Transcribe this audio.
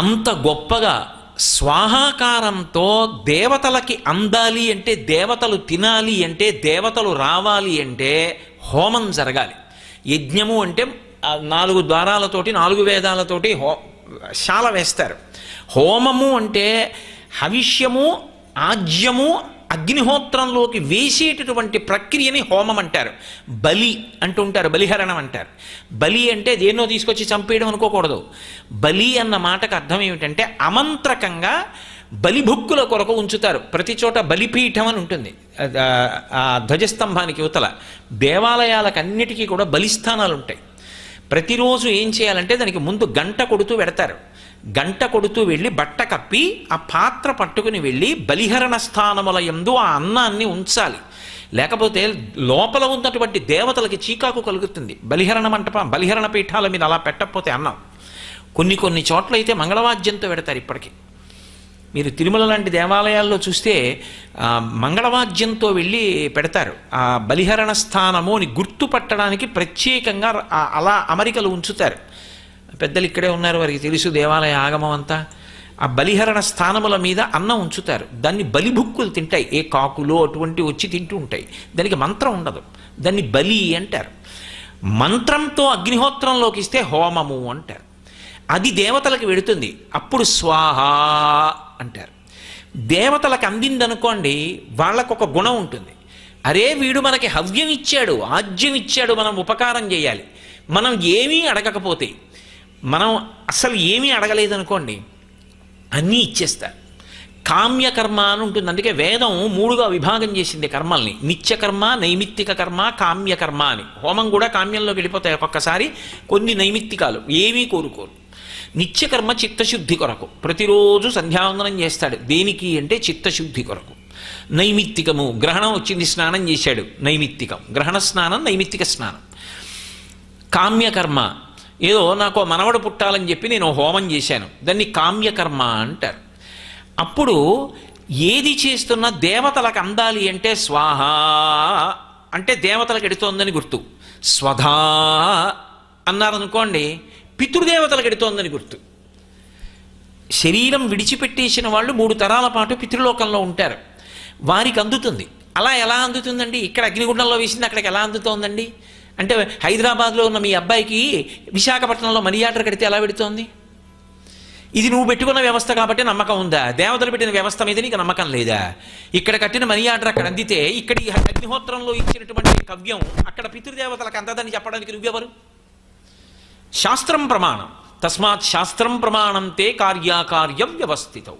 అంత గొప్పగా స్వాహాకారంతో దేవతలకి అందాలి అంటే, దేవతలు తినాలి అంటే, దేవతలు రావాలి అంటే హోమం జరగాలి. యజ్ఞము అంటే 4 ద్వారాలతోటి 4 వేదాలతోటి శాల వేస్తారు. హోమము అంటే హవిష్యము, ఆజ్యము అగ్నిహోత్రంలోకి వేసేటటువంటి ప్రక్రియని హోమం అంటారు. బలి అంటుంటారు, బలిహరణం అంటారు. బలి అంటే దేన్నో తీసుకొచ్చి చంపేయడం అనుకోకూడదు. బలి అన్న మాటకు అర్థం ఏమిటంటే అమంత్రకంగా బలిభుక్కుల కొరకు ఉంచుతారు. ప్రతి చోట బలిపీఠం అని ఉంటుంది ఆ ధ్వజస్తంభానికి యువతల. దేవాలయాలకన్నిటికీ కూడా బలిస్థానాలు ఉంటాయి. ప్రతిరోజు ఏం చేయాలంటే దానికి ముందు గంట కొడుతూ పెడతారు. గంట కొడుతూ వెళ్ళి బట్ట కప్పి ఆ పాత్ర పట్టుకుని వెళ్ళి బలిహరణ స్థానముల యందు ఆ అన్నాన్ని ఉంచాలి. లేకపోతే లోపల ఉన్నటువంటి దేవతలకి చీకాకు కలుగుతుంది. బలిహరణ పీఠాల మీద అలా పెట్టకపోతే అన్నం. కొన్ని చోట్ల అయితే మంగళవాద్యంతో పెడతారు. ఇప్పటికీ మీరు తిరుమల లాంటి దేవాలయాల్లో చూస్తే మంగళవాద్యంతో వెళ్ళి పెడతారు. ఆ బలిహరణ స్థానము అని గుర్తుపట్టడానికి ప్రత్యేకంగా అలా అమరికలు ఉంచుతారు. పెద్దలు ఇక్కడే ఉన్నారు, వారికి తెలుసు దేవాలయ ఆగమం అంతా. ఆ బలిహరణ స్థానముల మీద అన్నం ఉంచుతారు. దాన్ని బలిభుక్కులు తింటాయి. ఏ కాకులు అటువంటి వచ్చి తింటూ ఉంటాయి. దానికి మంత్రం ఉండదు. దాన్ని బలి అంటారు. మంత్రంతో అగ్నిహోత్రంలోకి ఇస్తే హోమము అంటారు. అది దేవతలకు వెడుతుంది. అప్పుడు స్వాహ అంటారు. దేవతలకు అందిందనుకోండి, వాళ్ళకు ఒక గుణం ఉంటుంది. అరే వీడు మనకి హవ్యం ఇచ్చాడు, ఆజ్యం ఇచ్చాడు, మనం ఉపకారం చేయాలి. మనం ఏమీ అడగకపోతే, మనం అసలు ఏమీ అడగలేదనుకోండి, అన్నీ ఇచ్చేస్తారు. కామ్యకర్మ అని ఉంటుంది. అందుకే వేదం 3గా విభాగం చేసింది కర్మల్ని. నిత్యకర్మ, నైమిత్తిక కర్మ, కామ్యకర్మ అని. హోమం కూడా కామ్యంలోకి వెళ్ళిపోతాయి ఒక్కొక్కసారి. కొన్ని నైమిత్తికాలు ఏమీ కోరుకోరు. నిత్యకర్మ చిత్తశుద్ధి కొరకు, ప్రతిరోజు సంధ్యావందనం చేస్తాడు. దేనికి అంటే చిత్తశుద్ధి కొరకు. నైమిత్తికము, గ్రహణం వచ్చింది స్నానం చేశాడు, నైమిత్తికం. గ్రహణ స్నానం నైమిత్తిక స్నానం. కామ్యకర్మ, ఏదో నాకు మనవడు పుట్టాలని చెప్పి నేను హోమం చేశాను, దాన్ని కామ్యకర్మ అంటారు. అప్పుడు ఏది చేస్తున్నా దేవతలకు అందాలి అంటే స్వాహ అంటే దేవతలకు ఎడుతోందని గుర్తు. స్వధా అన్నారనుకోండి, పితృదేవతలకు ఎడుతోందని గుర్తు. శరీరం విడిచిపెట్టేసిన వాళ్ళు 3 తరాల పాటు పితృలోకంలో ఉంటారు. వారికి అందుతుంది. అలా ఎలా అందుతుందండి? ఇక్కడ అగ్నిగుండంలో వేసింది అక్కడికి ఎలా అందుతోందండి? అంటే హైదరాబాద్లో ఉన్న మీ అబ్బాయికి విశాఖపట్నంలో మనీ ఆర్డర్ కడితే ఎలా పెడుతోంది? ఇది నువ్వు పెట్టుకున్న వ్యవస్థ కాబట్టి నమ్మకం ఉందా? దేవతలు పెట్టిన వ్యవస్థ మీద నీకు నమ్మకం లేదా? ఇక్కడ కట్టిన మనీ ఆర్డర్ అక్కడ అందితే, ఇక్కడ అగ్నిహోత్రంలో ఇచ్చినటువంటి కవ్యం అక్కడ పితృదేవతలకు అందదని చెప్పడానికి నువ్వెవరు? శాస్త్రం ప్రమాణం. తస్మాత్ శాస్త్రం ప్రమాణం తే కార్యాకార్య వ్యవస్థితం.